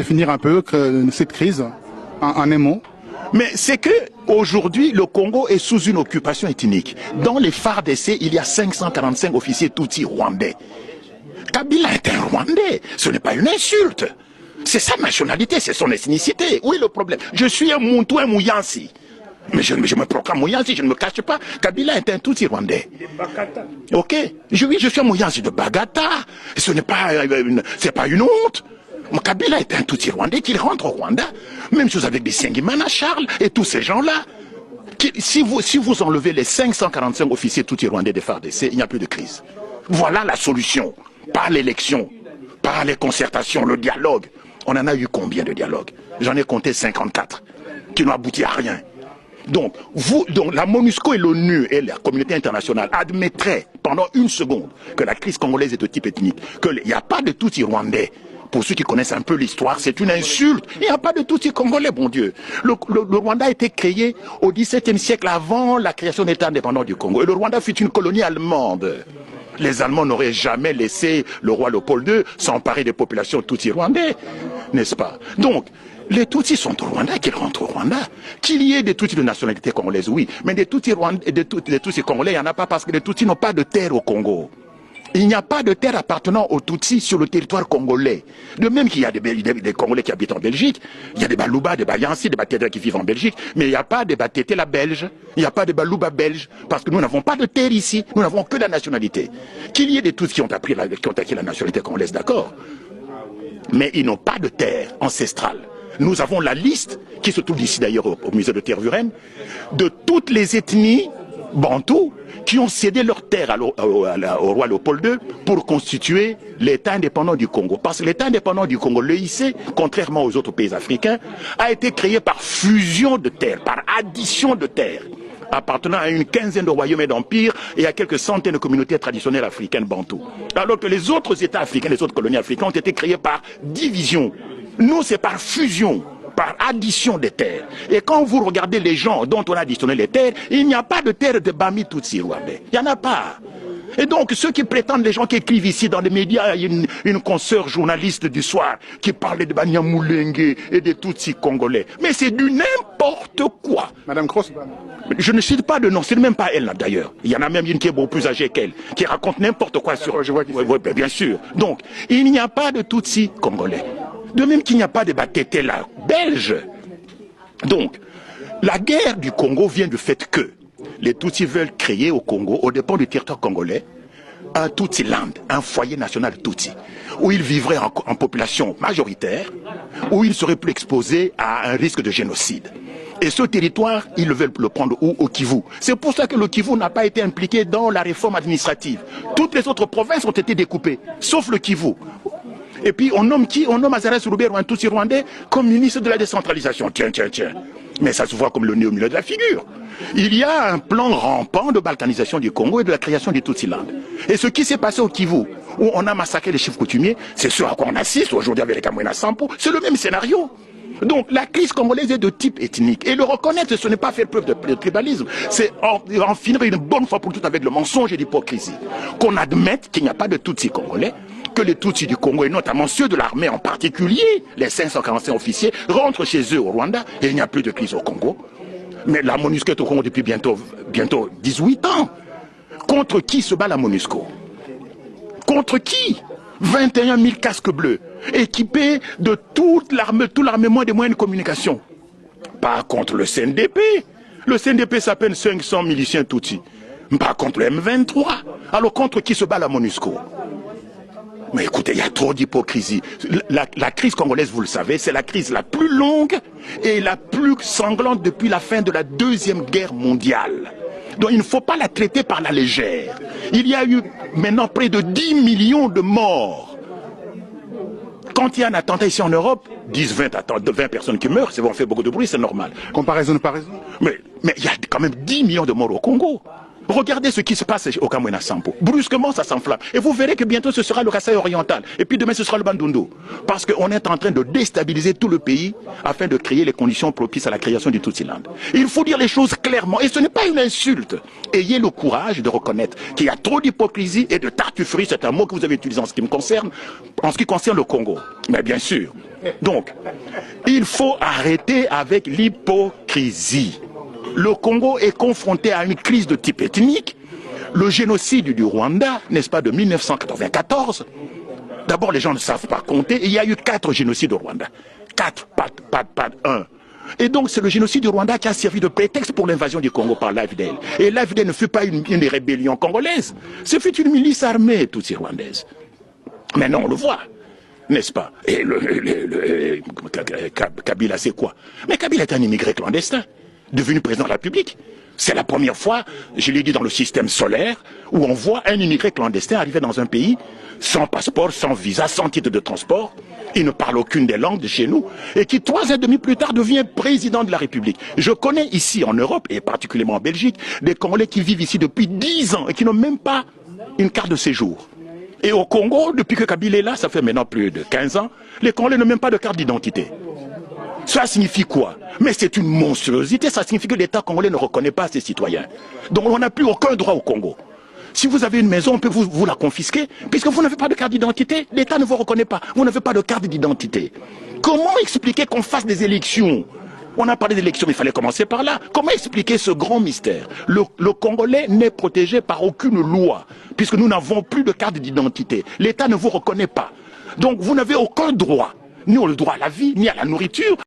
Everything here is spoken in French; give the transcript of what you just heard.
définir un peu cette crise en un mot? Mais c'est que aujourd'hui, le Congo est sous une occupation ethnique. Dans les FARDC, il y a 545 officiers Tutsis rwandais. Kabila est un Rwandais. Ce n'est pas une insulte. C'est sa nationalité, c'est son ethnicité. Où est le problème? Je suis un Muntu, un Mouyansi. Mais je me proclame Mouyansi, je ne me cache pas. Kabila est un Tutsi rwandais. Ok? Oui, je suis un Mouyansi de Bagata. Ce n'est pas, une honte. Kabila est un Tutsi rwandais qu'il rentre au Rwanda. Même chose avec Bisengimana, Charles et tous ces gens-là. Si vous enlevez les 545 officiers Tutsi rwandais des FARDC, il n'y a plus de crise. Voilà la solution. Par l'élection, par les concertations, le dialogue. On en a eu combien de dialogues? J'en ai compté 54 qui n'ont abouti à rien. Donc, la MONUSCO et l'ONU et la communauté internationale admettraient pendant une seconde que la crise congolaise est de type ethnique, qu'il n'y a pas de Tutsi rwandais. Pour ceux qui connaissent un peu l'histoire, c'est une insulte. Il n'y a pas de Tutsi congolais, bon Dieu. Le Rwanda a été créé au XVIIe siècle avant la création d'État indépendant du Congo. Et le Rwanda fut une colonie allemande. Les Allemands n'auraient jamais laissé le roi Léopold II s'emparer des populations Tutsi rwandais, n'est-ce pas? Donc, les Tutsis sont au Rwanda, qu'ils rentrent au Rwanda. Qu'il y ait des Tutsis de nationalité congolaise, oui. Mais des Tutsis congolais, il n'y en a pas parce que les Tutsis n'ont pas de terre au Congo. Il n'y a pas de terre appartenant aux Tutsis sur le territoire congolais. De même qu'il y a des Congolais qui habitent en Belgique, il y a des Balouba, des Bayansi, des Batédra qui vivent en Belgique, mais il n'y a pas de Batété la belge, il n'y a pas de Balouba belge, parce que nous n'avons pas de terre ici, nous n'avons que la nationalité. Qu'il y ait des Tutsis qui ont acquis la nationalité congolaise, d'accord. Mais ils n'ont pas de terre ancestrale. Nous avons la liste, qui se trouve ici d'ailleurs au musée de Tervuren, de toutes les ethnies bantous qui ont cédé leur terre au roi Léopold II pour constituer l'État indépendant du Congo. Parce que l'État indépendant du Congo, l'EIC, contrairement aux autres pays africains, a été créé par fusion de terres, par addition de terres, appartenant à une quinzaine de royaumes et d'empires et à quelques centaines de communautés traditionnelles africaines bantous. Alors que les autres États africains, les autres colonies africaines ont été créés par division. Nous, c'est par fusion, par addition des terres. Et quand vous regardez les gens dont on a additionné les terres, il n'y a pas de terre de Bami Tutsi rwandais. Il n'y en a pas. Et donc, ceux qui prétendent, les gens qui écrivent ici dans les médias, il y a une consoeur journaliste du soir qui parlait de Banyamulenge et des Tutsis congolais. Mais c'est du n'importe quoi. Madame Cross. Je ne cite pas de nom, c'est même pas elle là d'ailleurs. Il y en a même une qui est beaucoup plus âgée qu'elle, qui raconte n'importe quoi sur... Je vois oui, bien sûr. Donc, il n'y a pas de Tutsis congolais. De même qu'il n'y a pas de Batété là, belge. Donc, la guerre du Congo vient du fait que les Tutsis veulent créer au Congo, au dépend du territoire congolais, un Tutsi Land, un foyer national Tutsi, où ils vivraient en population majoritaire, où ils seraient plus exposés à un risque de génocide. Et ce territoire, ils veulent le prendre où? Au Kivu. C'est pour ça que le Kivu n'a pas été impliqué dans la réforme administrative. Toutes les autres provinces ont été découpées, sauf le Kivu. Et puis on nomme qui? On nomme Azarès Roubert, un Tutsi rwandais, comme ministre de la décentralisation. Tiens. Mais ça se voit comme le nez au milieu de la figure. Il y a un plan rampant de balkanisation du Congo et de la création du Tutsiland. Et ce qui s'est passé au Kivu, où on a massacré les chefs coutumiers, c'est ce à quoi on assiste aujourd'hui avec les Kamwina Sampo, c'est le même scénario. Donc la crise congolaise est de type ethnique. Et le reconnaître, ce n'est pas faire preuve de tribalisme, c'est en finir une bonne fois pour toutes avec le mensonge et l'hypocrisie. Qu'on admette qu'il n'y a pas de Tutsis congolais, que les Tutsis du Congo, et notamment ceux de l'armée en particulier, les 545 officiers, rentrent chez eux au Rwanda et il n'y a plus de crise au Congo. Mais la MONUSCO est au Congo depuis bientôt 18 ans. Contre qui se bat la MONUSCO? Contre qui? 21 000 casques bleus, équipés de tout l'armement des moyens de communication. Pas contre le CNDP. Le CNDP s'appelle 500 miliciens Tutsis. Pas contre le M23. Alors contre qui se bat la MONUSCO? Mais écoutez, il y a trop d'hypocrisie. La crise congolaise, vous le savez, c'est la crise la plus longue et la plus sanglante depuis la fin de la Deuxième Guerre mondiale. Donc il ne faut pas la traiter par la légère. Il y a eu maintenant près de 10 millions de morts. Quand il y a un attentat ici en Europe, 20 personnes qui meurent, on fait beaucoup de bruit, c'est normal. Comparaison de paraison. Mais il y a quand même 10 millions de morts au Congo. Regardez ce qui se passe au Kamwena Sampo. Brusquement, ça s'enflamme. Et vous verrez que bientôt, ce sera le Kasaï oriental. Et puis demain, ce sera le Bandundu. Parce qu'on est en train de déstabiliser tout le pays afin de créer les conditions propices à la création du Tutsiland. Il faut dire les choses clairement. Et ce n'est pas une insulte. Ayez le courage de reconnaître qu'il y a trop d'hypocrisie et de tartufferie. C'est un mot que vous avez utilisé en ce qui me concerne, en ce qui concerne le Congo. Mais bien sûr. Donc, il faut arrêter avec l'hypocrisie. Le Congo est confronté à une crise de type ethnique. Le génocide du Rwanda, n'est-ce pas, de 1994. D'abord, les gens ne savent pas compter. Il y a eu 4 génocides au Rwanda. 4, pas 1. Et donc, c'est le génocide du Rwanda qui a servi de prétexte pour l'invasion du Congo par l'AFDL. Et l'AFDL ne fut pas une rébellion congolaise. Ce fut une milice armée, toutes rwandaise. Maintenant, on le voit. N'est-ce pas? Et Kabila, c'est quoi? Mais Kabila est un immigré clandestin, devenu président de la République. C'est la première fois, je l'ai dit, dans le système solaire, où on voit un immigré clandestin arriver dans un pays sans passeport, sans visa, sans titre de transport. Il ne parle aucune des langues de chez nous, et qui 3 ans et demi plus tard devient président de la République. Je connais ici en Europe, et particulièrement en Belgique, des Congolais qui vivent ici depuis 10 ans et qui n'ont même pas une carte de séjour. Et au Congo, depuis que Kabila est là, ça fait maintenant plus de 15 ans, les Congolais n'ont même pas de carte d'identité. Ça signifie quoi? Mais c'est une monstruosité, ça signifie que l'État congolais ne reconnaît pas ses citoyens. Donc on n'a plus aucun droit au Congo. Si vous avez une maison, on peut vous la confisquer, puisque vous n'avez pas de carte d'identité, l'État ne vous reconnaît pas, vous n'avez pas de carte d'identité. Comment expliquer qu'on fasse des élections? On a parlé d'élections, il fallait commencer par là. Comment expliquer ce grand mystère? Le Congolais n'est protégé par aucune loi, puisque nous n'avons plus de carte d'identité. L'État ne vous reconnaît pas. Donc vous n'avez aucun droit, ni au droit à la vie, ni à la nourriture.